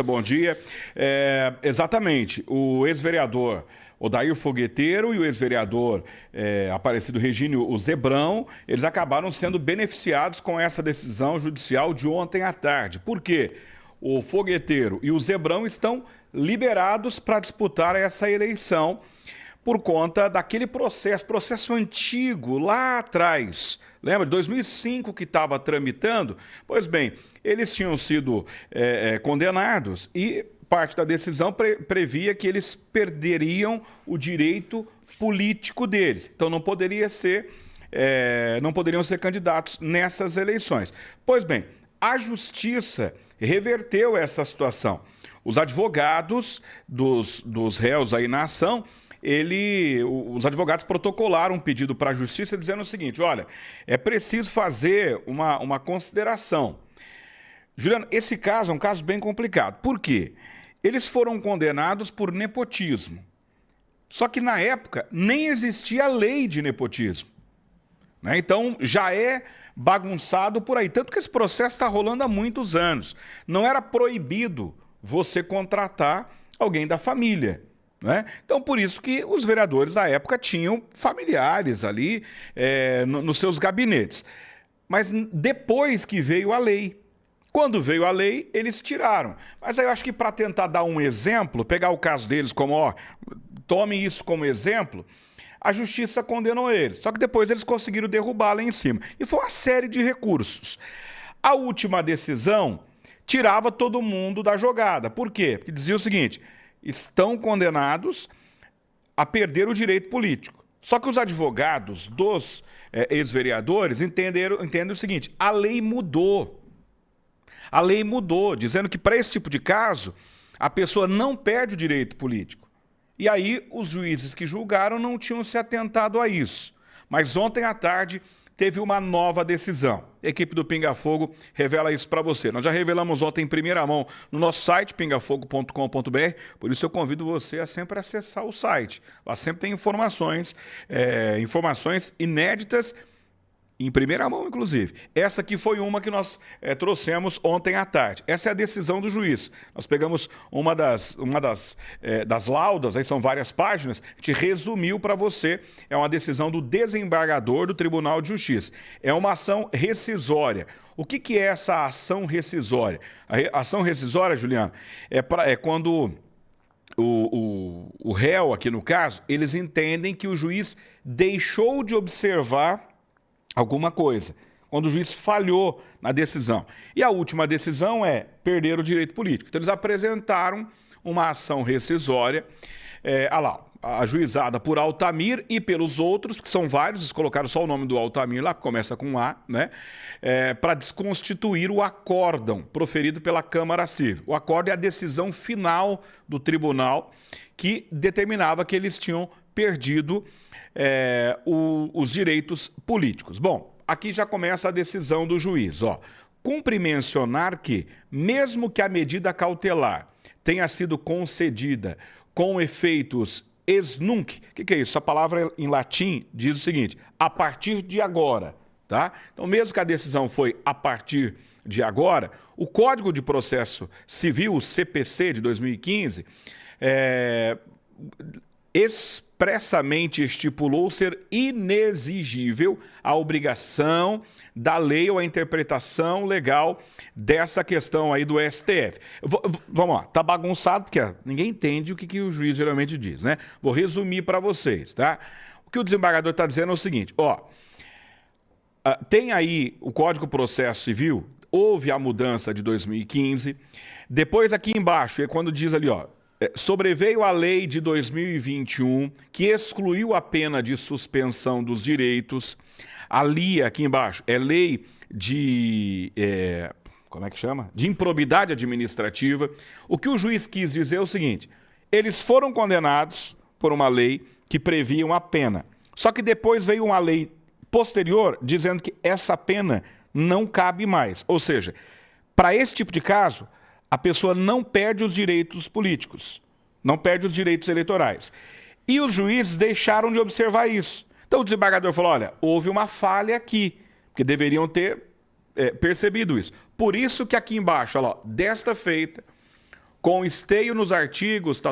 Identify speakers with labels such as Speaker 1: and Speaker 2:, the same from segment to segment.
Speaker 1: Bom dia. Exatamente, o ex-vereador Odair Fogueteiro e o ex-vereador Aparecido Regínio, o Zebrão, eles acabaram sendo beneficiados com essa decisão judicial de ontem à tarde. Por quê? O Fogueteiro e o Zebrão estão liberados para disputar essa eleição por conta daquele processo antigo lá atrás. Lembra? De 2005 que estava tramitando? Pois bem, eles tinham sido condenados e parte da decisão previa que eles perderiam o direito político deles. Então não poderiam ser candidatos nessas eleições. Pois bem, a Justiça reverteu essa situação. Os advogados dos réus aí na ação, os advogados protocolaram um pedido para a Justiça dizendo o seguinte: olha, é preciso fazer uma consideração. Juliano, esse caso é um caso bem complicado. Por quê? Eles foram condenados por nepotismo. Só que na época nem existia lei de nepotismo, né? Então já é bagunçado por aí. Tanto que esse processo está rolando há muitos anos. Não era proibido você contratar alguém da família, né? Então, por isso que os vereadores da época tinham familiares ali nos seus gabinetes. Mas depois que veio a lei, quando veio a lei, eles tiraram. Mas aí eu acho que para tentar dar um exemplo, pegar o caso deles como, tome isso como exemplo, a Justiça condenou eles. Só que depois eles conseguiram derrubar lá em cima. E foi uma série de recursos. A última decisão tirava todo mundo da jogada. Por quê? Porque dizia o seguinte: estão condenados a perder o direito político. Só que os advogados dos ex-vereadores entendem o seguinte: a lei mudou. A lei mudou, dizendo que para esse tipo de caso, a pessoa não perde o direito político. E aí os juízes que julgaram não tinham se atentado a isso. Mas ontem à tarde teve uma nova decisão. A equipe do Pinga Fogo revela isso para você. Nós já revelamos ontem em primeira mão no nosso site, pingafogo.com.br, por isso eu convido você a sempre acessar o site. Lá sempre tem informações inéditas, em primeira mão, inclusive. Essa aqui foi uma que nós trouxemos ontem à tarde. Essa é a decisão do juiz. Nós pegamos uma das laudas, aí são várias páginas, a gente resumiu para você. É uma decisão do desembargador do Tribunal de Justiça. É uma ação rescisória. O que é essa ação rescisória? A ação rescisória, Juliano, é quando o réu, aqui no caso, eles entendem que o juiz deixou de observar alguma coisa, quando o juiz falhou na decisão. E a última decisão é perder o direito político. Então eles apresentaram uma ação rescisória, ajuizada por Altamir e pelos outros, que são vários, eles colocaram só o nome do Altamir lá, que começa com A, né? Para desconstituir o acórdão proferido pela Câmara Civil. O acórdão é a decisão final do tribunal que determinava que eles tinham perdido os direitos políticos. Bom, aqui já começa a decisão do juiz. Cumpre mencionar que, mesmo que a medida cautelar tenha sido concedida com efeitos ex nunc, o que é isso? A palavra em latim diz o seguinte: a partir de agora. Tá? Então, mesmo que a decisão foi a partir de agora, o Código de Processo Civil, o CPC de 2015, expressamente estipulou ser inexigível a obrigação da lei ou a interpretação legal dessa questão aí do STF. Vamos lá, tá bagunçado porque ninguém entende o que o juiz geralmente diz, né? Vou resumir para vocês, tá? O que o desembargador está dizendo é o seguinte: tem aí o Código de Processo Civil, houve a mudança de 2015, depois aqui embaixo é quando diz ali, sobreveio a lei de 2021, que excluiu a pena de suspensão dos direitos. Ali, aqui embaixo, é lei de... como é que chama? De improbidade administrativa. O que o juiz quis dizer é o seguinte: eles foram condenados por uma lei que previa uma pena. Só que depois veio uma lei posterior dizendo que essa pena não cabe mais. Ou seja, para esse tipo de caso, a pessoa não perde os direitos políticos, não perde os direitos eleitorais. E os juízes deixaram de observar isso. Então o desembargador falou: olha, houve uma falha aqui, porque deveriam ter percebido isso. Por isso que aqui embaixo, olha lá, desta feita, com esteio nos artigos,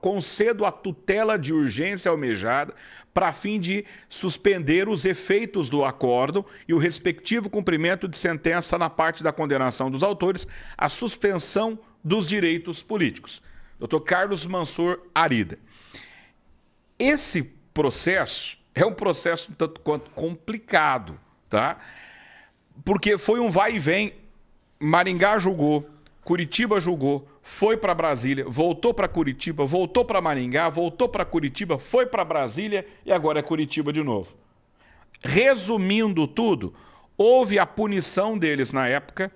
Speaker 1: concedo a tutela de urgência almejada para fim de suspender os efeitos do acórdão e o respectivo cumprimento de sentença na parte da condenação dos autores, a suspensão dos direitos políticos. Dr. Carlos Mansur Arida. Esse processo é um processo um tanto quanto complicado, tá? Porque foi um vai e vem. Maringá julgou, Curitiba julgou, foi para Brasília, voltou para Curitiba, voltou para Maringá, voltou para Curitiba, foi para Brasília e agora é Curitiba de novo. Resumindo tudo, houve a punição deles na época,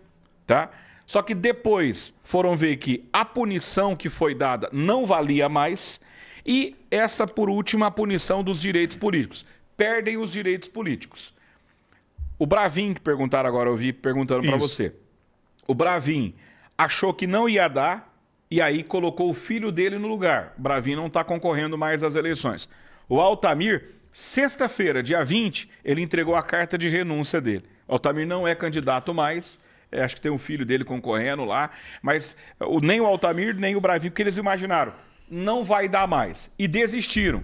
Speaker 1: tá? Só que depois foram ver que a punição que foi dada não valia mais e essa, por último, a punição dos direitos políticos. Perdem os direitos políticos. O Bravin, que perguntaram agora, eu vi perguntando para você. O Bravin achou que não ia dar e aí colocou o filho dele no lugar. O Bravin não está concorrendo mais às eleições. O Altamir, sexta-feira, dia 20, ele entregou a carta de renúncia dele. O Altamir não é candidato mais, acho que tem um filho dele concorrendo lá, mas nem o Altamir, nem o Bravin, porque eles imaginaram, não vai dar mais. E desistiram.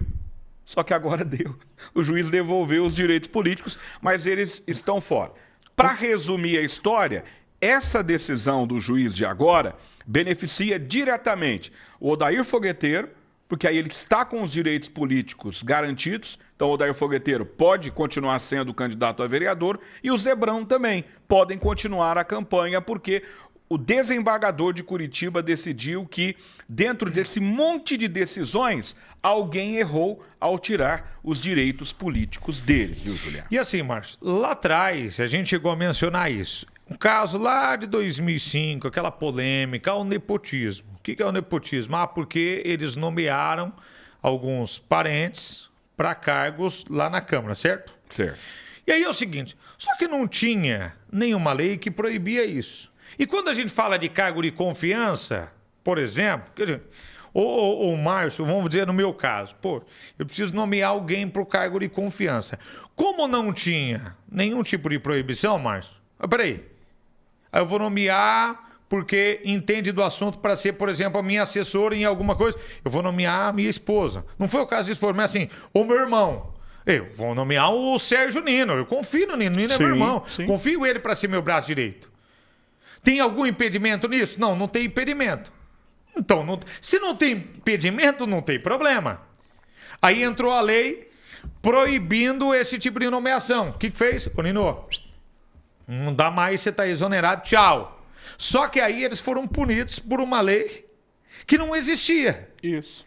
Speaker 1: Só que agora deu. O juiz devolveu os direitos políticos, mas eles estão fora. Para resumir a história, essa decisão do juiz de agora beneficia diretamente o Odair Fogueteiro, porque aí ele está com os direitos políticos garantidos, então o Odair Fogueteiro pode continuar sendo candidato a vereador e o Zebrão também podem continuar a campanha, porque o desembargador de Curitiba decidiu que, dentro desse monte de decisões, alguém errou ao tirar os direitos políticos dele, viu, Juliano?
Speaker 2: E assim, Márcio, lá atrás a gente chegou a mencionar isso. Um caso lá de 2005, aquela polêmica, o nepotismo. O que é o nepotismo? Porque eles nomearam alguns parentes para cargos lá na Câmara, certo?
Speaker 1: Certo.
Speaker 2: E aí é o seguinte, só que não tinha nenhuma lei que proibia isso. E quando a gente fala de cargo de confiança, por exemplo, ou Márcio, vamos dizer no meu caso, eu preciso nomear alguém para o cargo de confiança. Como não tinha nenhum tipo de proibição, Márcio, peraí, aí eu vou nomear porque entende do assunto para ser, por exemplo, a minha assessora em alguma coisa, eu vou nomear a minha esposa. Não foi o caso de esposa, mas assim, o meu irmão. Eu vou nomear o Sérgio Nino, eu confio no Nino, o Nino é meu irmão, confio ele para ser meu braço direito. Tem algum impedimento nisso? Não, não tem impedimento. Então, se não tem impedimento, não tem problema. Aí entrou a lei proibindo esse tipo de nomeação. O que fez? Ô, Nino, não dá mais, você está exonerado, tchau. Só que aí eles foram punidos por uma lei que não existia.
Speaker 1: Isso.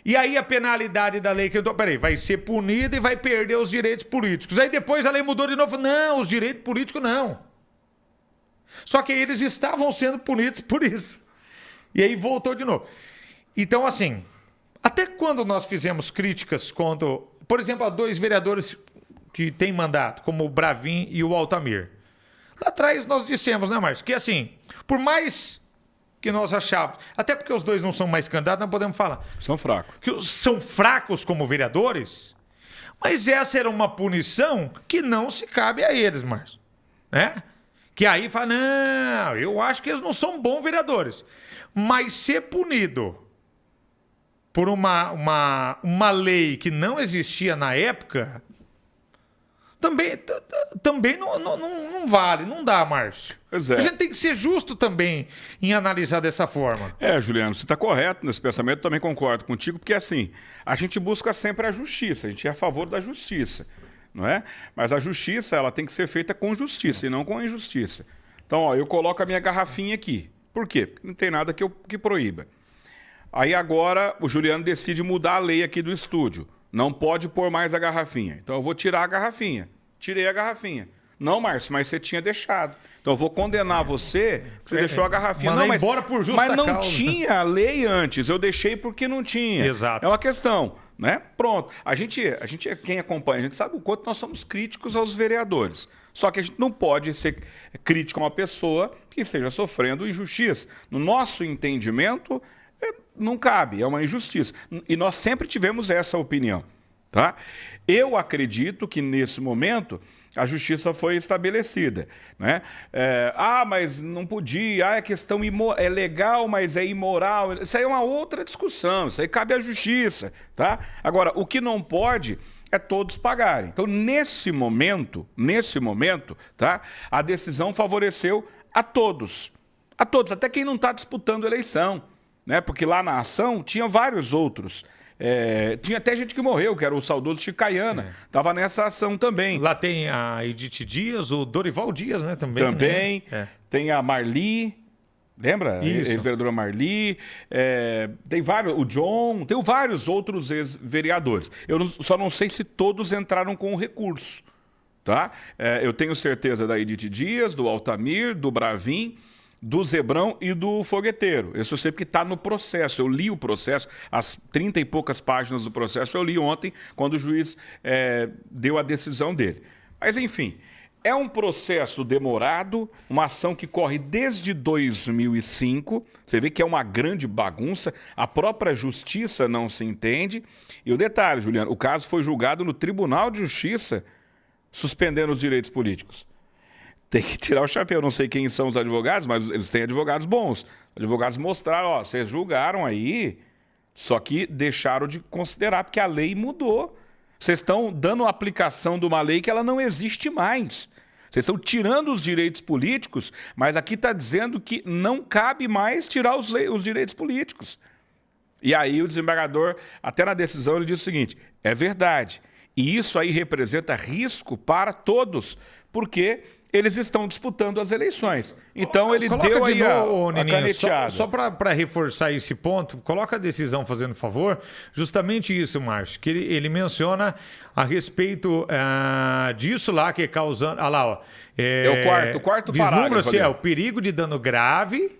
Speaker 2: E aí a penalidade da lei que eu tô... Peraí, vai ser punido e vai perder os direitos políticos. Aí depois a lei mudou de novo. Não, os direitos políticos não. Só que eles estavam sendo punidos por isso. E aí voltou de novo. Então, assim, até quando nós fizemos críticas quando, por exemplo, a 2 vereadores que têm mandato, como o Bravin e o Altamir. Lá atrás nós dissemos, né, Márcio, que assim, por mais que nós achávamos, até porque os 2 não são mais candidatos, não podemos falar.
Speaker 1: São fracos.
Speaker 2: Que são fracos como vereadores, mas essa era uma punição que não se cabe a eles, Márcio. Né? Que aí fala, não, eu acho que eles não são bons vereadores. Mas ser punido por uma lei que não existia na época, também não vale, não dá, Márcio.
Speaker 1: Pois é.
Speaker 2: A gente tem que ser justo também em analisar dessa forma.
Speaker 1: Juliano, você está correto nesse pensamento, também concordo contigo, porque assim, a gente busca sempre a justiça, a gente é a favor da justiça. Não é? Mas a justiça ela tem que ser feita com justiça e não com injustiça. Então, ó, eu coloco a minha garrafinha aqui. Por quê? Porque não tem nada que proíba. Aí agora o Juliano decide mudar a lei aqui do estúdio. Não pode pôr mais a garrafinha. Então eu vou tirar a garrafinha. Tirei a garrafinha. Não, Márcio, mas você tinha deixado. Então eu vou condenar você porque você deixou a garrafinha. Não, mas
Speaker 2: embora por justa
Speaker 1: mas não
Speaker 2: causa.
Speaker 1: Tinha lei antes. Eu deixei porque não tinha.
Speaker 2: Exato.
Speaker 1: É uma questão. Né? Pronto. A gente, quem acompanha, a gente sabe o quanto nós somos críticos aos vereadores. Só que a gente não pode ser crítico a uma pessoa que esteja sofrendo injustiça. No nosso entendimento, não cabe, é uma injustiça. E nós sempre tivemos essa opinião. Tá? Eu acredito que, nesse momento, a justiça foi estabelecida, né? Mas não podia, é questão é legal, mas é imoral. Isso aí é uma outra discussão, isso aí cabe à justiça, tá? Agora, o que não pode é todos pagarem. Então, nesse momento, tá? A decisão favoreceu a todos, até quem não está disputando eleição, né? Porque lá na ação tinha vários outros. Tinha até gente que morreu, que era o saudoso Chicaiana. Estava nessa ação também.
Speaker 2: Lá tem a Edith Dias, o Dorival Dias, né? Também. Né?
Speaker 1: Tem a Marli, lembra?
Speaker 2: Isso.
Speaker 1: A vereadora Marli. Tem vários, o John, tem vários outros ex-vereadores. Só não sei se todos entraram com o recurso. Tá? Eu tenho certeza da Edith Dias, do Altamir, do Bravin, do Zebrão e do Fogueteiro. Isso eu sei porque está no processo. Eu li o processo, as 30 e poucas páginas do processo eu li ontem, quando o juiz deu a decisão dele. Mas, enfim, é um processo demorado, uma ação que corre desde 2005. Você vê que é uma grande bagunça. A própria justiça não se entende. E o detalhe, Juliano, o caso foi julgado no Tribunal de Justiça, suspendendo os direitos políticos. Tem que tirar o chapéu. Não sei quem são os advogados, mas eles têm advogados bons. Os advogados mostraram, vocês julgaram aí, só que deixaram de considerar, porque a lei mudou. Vocês estão dando a aplicação de uma lei que ela não existe mais. Vocês estão tirando os direitos políticos, mas aqui está dizendo que não cabe mais tirar os direitos políticos. E aí o desembargador, até na decisão, ele diz o seguinte: é verdade. E isso aí representa risco para todos, porque eles estão disputando as eleições. Então ele deu aí a caneteada.
Speaker 2: Só para reforçar esse ponto, coloca a decisão fazendo favor, justamente isso, Márcio, que ele menciona a respeito disso lá que é causando... Olha lá, ó.
Speaker 1: O quarto parágrafo.
Speaker 2: O perigo de dano grave...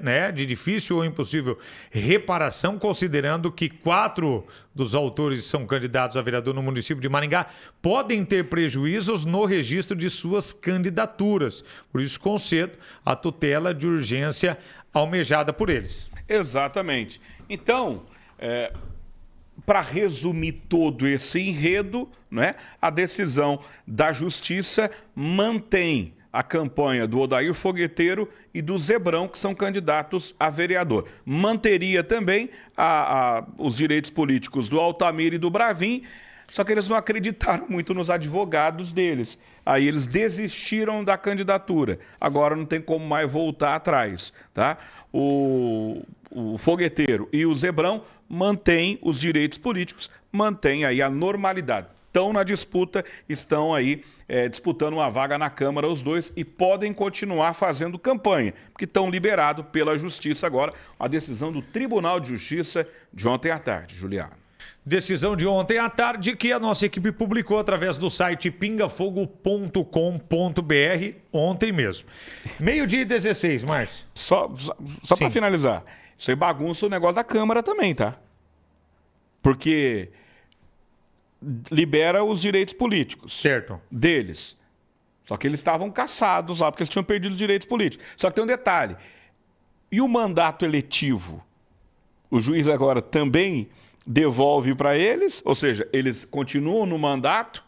Speaker 2: né, de difícil ou impossível reparação, considerando que 4 dos autores são candidatos a vereador no município de Maringá, podem ter prejuízos no registro de suas candidaturas. Por isso, concedo a tutela de urgência almejada por eles.
Speaker 1: Exatamente. Então, para resumir todo esse enredo, né, a decisão da Justiça mantém a campanha do Odair Fogueteiro e do Zebrão, que são candidatos a vereador. Manteria também os direitos políticos do Altamir e do Bravin, só que eles não acreditaram muito nos advogados deles. Aí eles desistiram da candidatura. Agora não tem como mais voltar atrás, tá? O Fogueteiro e o Zebrão mantêm os direitos políticos, mantêm aí a normalidade. Estão na disputa, estão aí disputando uma vaga na Câmara os dois e podem continuar fazendo campanha, porque estão liberados pela Justiça agora, a decisão do Tribunal de Justiça de ontem à tarde, Juliano.
Speaker 2: Decisão de ontem à tarde que a nossa equipe publicou através do site pingafogo.com.br ontem mesmo. 12h16, Márcio.
Speaker 1: Só para finalizar, isso aí bagunça o negócio da Câmara também, tá? Porque libera os direitos políticos deles. Só que eles estavam caçados lá, porque eles tinham perdido os direitos políticos. Só que tem um detalhe. E o mandato eletivo? O juiz agora também devolve para eles? Ou seja, eles continuam no mandato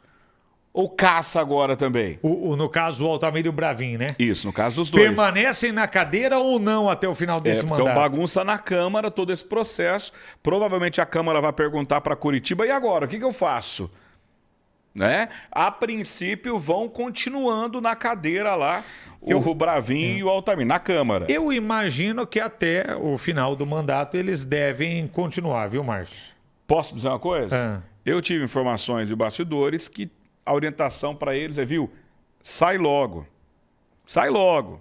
Speaker 1: ou caça agora também?
Speaker 2: No caso, o Altamir e o Bravin, né?
Speaker 1: Isso, no caso dos dois.
Speaker 2: Permanecem na cadeira ou não até o final desse mandato?
Speaker 1: Então bagunça na Câmara todo esse processo. Provavelmente a Câmara vai perguntar para Curitiba, e agora, o que eu faço? Né? A princípio vão continuando na cadeira lá o Bravin e o Altamir, na Câmara.
Speaker 2: Eu imagino que até o final do mandato eles devem continuar, viu, Márcio?
Speaker 1: Posso dizer uma coisa? Eu tive informações de bastidores que a orientação para eles viu, sai logo. Sai logo.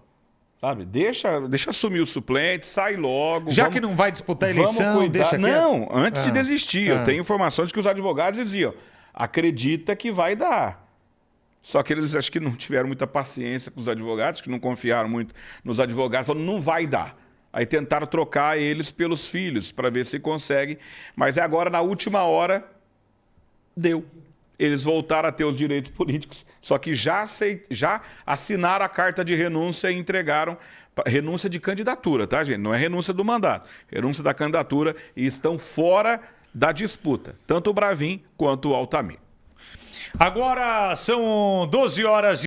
Speaker 1: Sabe? Deixa assumir o suplente, sai logo.
Speaker 2: Que não vai disputar a eleição, deixa
Speaker 1: Não, antes de desistir. Eu tenho informações que os advogados diziam, acredita que vai dar. Só que eles acho que não tiveram muita paciência com os advogados, que não confiaram muito nos advogados, falaram, não vai dar. Aí tentaram trocar eles pelos filhos, para ver se consegue. Mas agora, na última hora, deu. Eles voltaram a ter os direitos políticos, só que já assinaram a carta de renúncia e entregaram renúncia de candidatura, tá, gente? Não é renúncia do mandato, renúncia da candidatura, e estão fora da disputa, tanto o Bravin quanto o Altamir.
Speaker 2: Agora são 12 horas